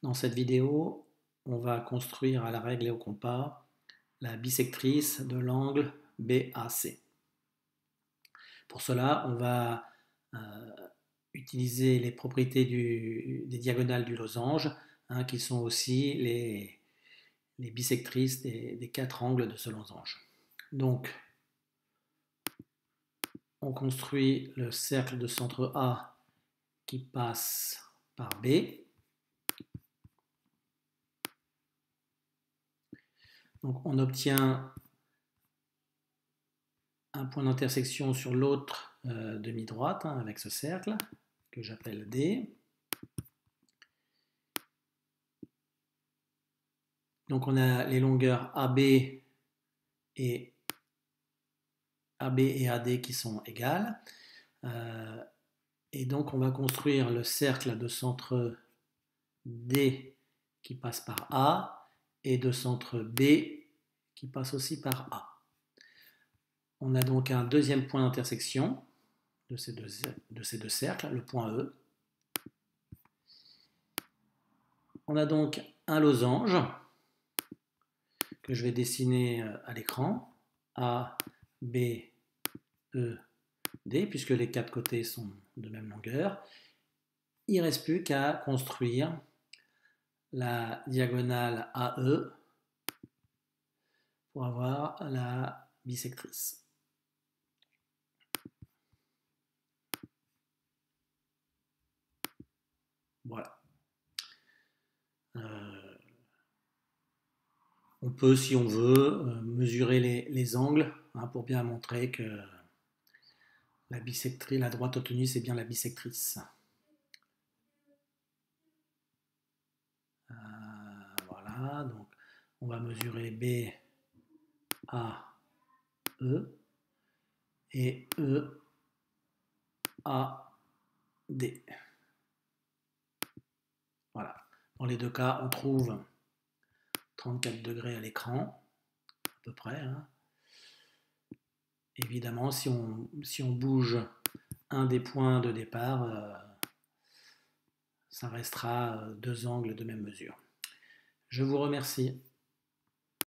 Dans cette vidéo, on va construire à la règle et au compas la bisectrice de l'angle BAC. Pour cela, on va utiliser les propriétés des diagonales du losange, qui sont aussi les bisectrices des quatre angles de ce losange. Donc, on construit le cercle de centre A qui passe par B. Donc on obtient un point d'intersection sur l'autre demi-droite avec ce cercle que j'appelle D. Donc on a les longueurs AB et AD qui sont égales. Et donc on va construire le cercle de centre D qui passe par A et de centre B qui passe aussi par A. On a donc un deuxième point d'intersection de ces deux cercles, le point E. On a donc un losange que je vais dessiner à l'écran, A, B, E, D, puisque les quatre côtés sont de même longueur. Il ne reste plus qu'à construire la diagonale AE pour avoir la bisectrice. Voilà. On peut, si on veut, mesurer les angles pour bien montrer que la bisectrice, la droite obtenue, c'est bien la bisectrice. Voilà, donc on va mesurer B, A, E et E, A, D. Voilà. Dans les deux cas, on trouve 34 degrés à l'écran, à peu près. Évidemment, si on bouge un des points de départ, ça restera deux angles de même mesure. Je vous remercie.